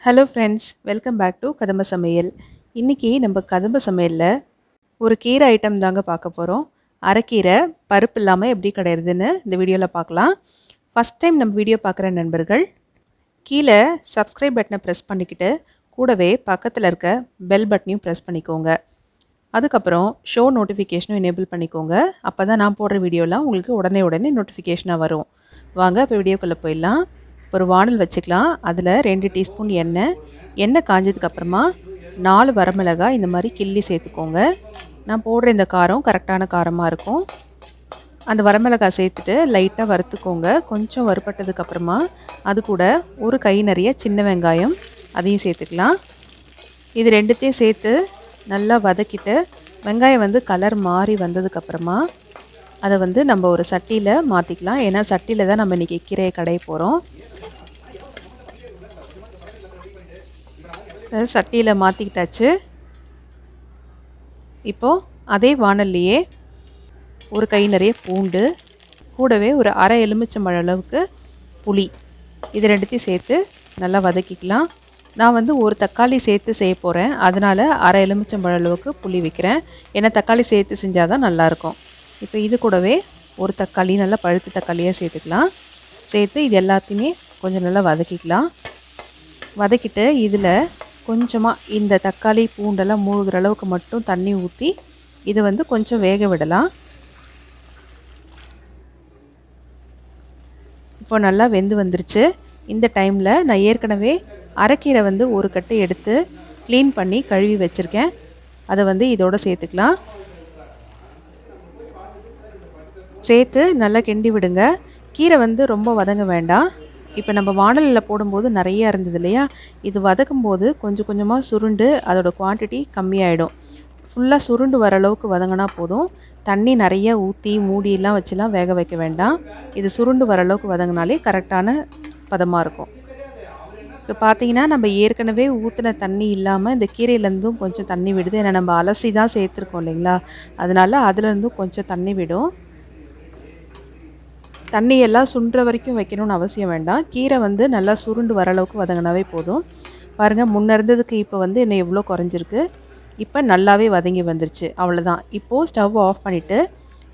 Hello friends, welcome back to கதம்ப சமையல். இன்றைக்கி நம்ம கதம்ப சமையலில் ஒரு கீரை ஐட்டம் தாங்க பார்க்க போகிறோம். அரைக்கீரை பருப்பு இல்லாமல் எப்படி கிடையாதுன்னு இந்த வீடியோவில் பார்க்கலாம். ஃபஸ்ட் டைம் நம்ம வீடியோ பார்க்குற நண்பர்கள் கீழே சப்ஸ்கிரைப் பட்டனை ப்ரெஸ் பண்ணிக்கிட்டு கூடவே பக்கத்தில் இருக்க பெல் பட்டனையும் ப்ரெஸ் பண்ணிக்கோங்க. அதுக்கப்புறம் ஷோ நோட்டிஃபிகேஷனும் எனேபிள் பண்ணிக்கோங்க. அப்போ தான் நான் போடுற வீடியோலாம் உங்களுக்கு உடனே நோட்டிஃபிகேஷனாக வரும். வாங்க இப்போ வீடியோக்குள்ளே போயிடலாம். ஒரு வானல் வச்சுக்கலாம். அதில் 2 டீஸ்பூன் எண்ணெய் காஞ்சதுக்கப்புறமா 4 வரமிளகாய் இந்த மாதிரி கிள்ளி சேர்த்துக்கோங்க. நான் போடுற இந்த காரம் கரெக்டான காரமாக இருக்கும். அந்த வரமிளகாய் சேர்த்துட்டு லைட்டாக வறுத்துக்கோங்க. கொஞ்சம் வறுப்பட்டதுக்கப்புறமா அது கூட ஒரு கை நிறைய சின்ன வெங்காயம் அதையும் சேர்த்துக்கலாம். இது ரெண்டுத்தையும் சேர்த்து நல்லா வதக்கிட்டு வெங்காயம் கலர் மாறி வந்ததுக்கப்புறமா அதை நம்ம ஒரு சட்டியில் மாற்றிக்கலாம். ஏன்னா சட்டியில் தான் நம்ம இன்றைக்கி கீரையை கடைய போகிறோம். சட்டியில் மாற்றிக்கிட்டாச்சு. இப்போது அதே வானல்லையே ஒரு கை நிறைய பூண்டு, கூடவே ஒரு அரை எலுமிச்சம்பழம் அளவுக்கு புளி, இது ரெண்டுத்தையும் சேர்த்து நல்லா வதக்கிக்கலாம். நான் ஒரு தக்காளி சேர்த்து செய்ய போகிறேன். அதனால் அரை எலுமிச்சம்பழம் அளவுக்கு புளி வைக்கிறேன். ஏன்னா தக்காளி சேர்த்து செஞ்சால் தான் நல்லாயிருக்கும். இப்போ இது கூடவே ஒரு தக்காளி, நல்லா பழுத்த தக்காளியாக சேர்த்துக்கலாம். சேர்த்து இது எல்லாத்தையுமே கொஞ்சம் நல்லா வதக்கிக்கலாம். வதக்கிட்டு இதில் கொஞ்சமாக இந்த தக்காளி பூண்டெல்லாம் மூழ்கிற அளவுக்கு மட்டும் தண்ணி ஊற்றி இது கொஞ்சம் வேக விடலாம். இப்போ நல்லா வெந்து வந்துருச்சு. இந்த டைமில் நான் ஏற்கனவே அரைக்கீரை ஒரு கட்டு எடுத்து க்ளீன் பண்ணி கழுவி வச்சுருக்கேன். அதை இதோடு சேர்த்துக்கலாம். சேர்த்து நல்லா கிண்டி விடுங்க. கீரை ரொம்ப வதங்க வேண்டாம். இப்போ நம்ம வானலில் போடும்போது நிறையா இருந்தது இல்லையா, இது வதக்கும் போது கொஞ்சம் கொஞ்சமாக சுருண்டு அதோடய குவான்டிட்டி கம்மியாயிடும். ஃபுல்லாக சுருண்டு வர அளவுக்கு வதங்கினா போதும். தண்ணி நிறைய ஊற்றி மூடியெல்லாம் வச்சுலாம் வேக வைக்க வேண்டாம். இது சுருண்டு வர அளவுக்கு வதங்கினாலே கரெக்டான பதமாக இருக்கும். இப்போ பார்த்தீங்கன்னா நம்ம ஏற்கனவே ஊற்றின தண்ணி இல்லாமல் இந்த கீரையிலேருந்தும் கொஞ்சம் தண்ணி விடுது. ஏன்னா நம்ம அலசி தான் சேர்த்துருக்கோம் இல்லைங்களா, அதனால் அதுலேருந்தும் கொஞ்சம் தண்ணி விடும். தண்ணியெல்லாம் சுண்டுற வரைக்கும் வைக்கணும்னு அவசியம் வேண்டாம். கீரை நல்லா சுருண்டு வர அளவுக்கு வதங்கினாவே போதும். பாருங்கள், முன்ன இருந்ததுக்கு இப்போ என்ன எவ்வளோ குறைஞ்சிருக்கு. இப்போ நல்லாவே வதங்கி வந்துருச்சு. அவ்வளோதான். இப்போது ஸ்டவ் ஆஃப் பண்ணிவிட்டு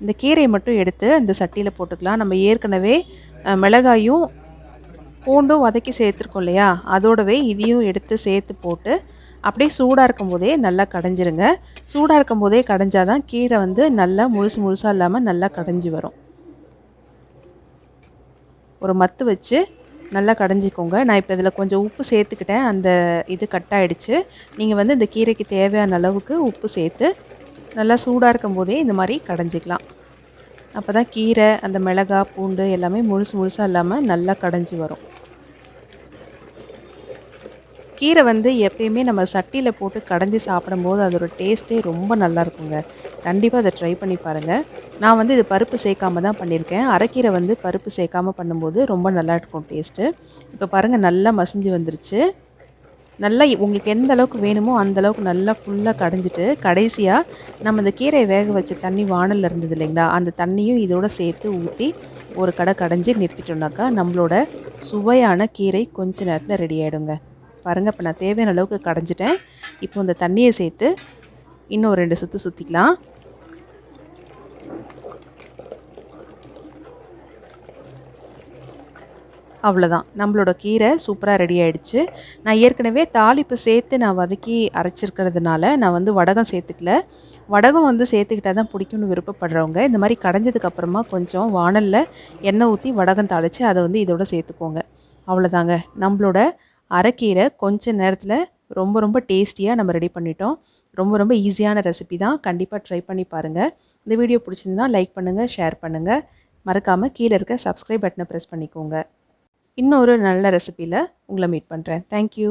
இந்த கீரையை மட்டும் எடுத்து அந்த சட்டியில் போட்டுக்கலாம். நம்ம ஏற்கனவே மிளகாயும் பூண்டும் வதக்கி சேர்த்துருக்கோம் இல்லையா, அதோடவே இதையும் எடுத்து சேர்த்து போட்டு அப்படியே சூடாக இருக்கும் போதே நல்லா கடைஞ்சிருங்க. சூடாக இருக்கும் போதே கடைஞ்சால் தான் கீரை நல்லா முழுசாக இல்லாமல் நல்லா கடைஞ்சி வரும். ஒரு மத்து வச்சு நல்லா கடைஞ்சிக்கோங்க. நான் இப்போ இதில் கொஞ்சம் உப்பு சேர்த்துக்கிட்டேன். அந்த இது கட் ஆகிடுச்சு. நீங்கள் இந்த கீரைக்கு தேவையான அளவுக்கு உப்பு சேர்த்து நல்லா சூடாக இருக்கும் போதே இந்த மாதிரி கடைஞ்சிக்கலாம். அப்போ தான் கீரை அந்த மிளகாய் பூண்டு எல்லாமே முழுசாக இல்லாமல் நல்லா கடைஞ்சி வரும். கீரை எப்பயுமே நம்ம சட்டியில் போட்டு கடைஞ்சி சாப்பிடும்போது அதோட டேஸ்ட்டே ரொம்ப நல்லாயிருக்குங்க. கண்டிப்பாக அதை ட்ரை பண்ணி பாருங்கள். நான் இது பருப்பு சேர்க்காம தான் பண்ணியிருக்கேன். அரைக்கீரை பருப்பு சேர்க்காமல் பண்ணும்போது ரொம்ப நல்லா இருக்கும் டேஸ்ட்டு. இப்போ பாருங்கள், நல்லா மசிஞ்சு வந்துருச்சு. நல்லா உங்களுக்கு எந்த அளவுக்கு வேணுமோ அந்தளவுக்கு நல்லா ஃபுல்லாக கடைஞ்சிட்டு கடைசியாக நம்ம இந்த கீரையை வேக வச்ச தண்ணி வானலில் இருந்தது இல்லைங்களா, அந்த தண்ணியும் இதோடு சேர்த்து ஊற்றி ஒரு கடைஞ்சி நிறுத்திட்டோம்னாக்கா நம்மளோட சுவையான கீரை கொஞ்சம் நேரத்தில் ரெடி ஆகிடுங்க. பாருங்கள், இப்போ நான் தேவையான அளவுக்கு கடைஞ்சிட்டேன். இப்போ இந்த தண்ணியை சேர்த்து இன்னும் 2 சுற்று சுற்றிக்கலாம். அவ்வளோதான், நம்மளோட கீரை சூப்பராக ரெடி ஆகிடுச்சு. நான் ஏற்கனவே தாளிப்பு சேர்த்து நான் வதக்கி அரைச்சிருக்கிறதுனால நான் வடகம் சேர்த்துக்கல. வடகம் சேர்த்துக்கிட்டால் தான் பிடிக்கும்னு விருப்பப்படுறவங்க இந்த மாதிரி கடைஞ்சதுக்கப்புறமா கொஞ்சம் வானலில் எண்ணெய் ஊற்றி வடகம் தாளித்து அதை இதோட சேர்த்துக்கோங்க. அவ்வளோதாங்க, நம்மளோட அரைக்கீரை கொஞ்ச நேரத்தில் ரொம்ப டேஸ்டியாக நம்ம ரெடி பண்ணிட்டோம். ரொம்ப ஈஸியான ரெசிபி தான். கண்டிப்பாக ட்ரை பண்ணி பாருங்கள். இந்த வீடியோ பிடிச்சிருந்தா லைக் பண்ணுங்கள், ஷேர் பண்ணுங்கள். மறக்காமல் கீழே இருக்க சப்ஸ்கிரைப் பட்டனை ப்ரெஸ் பண்ணிக்கோங்க. இன்னொரு நல்ல ரெசிபியில் உங்களை மீட் பண்ணுறேன். தேங்க்யூ.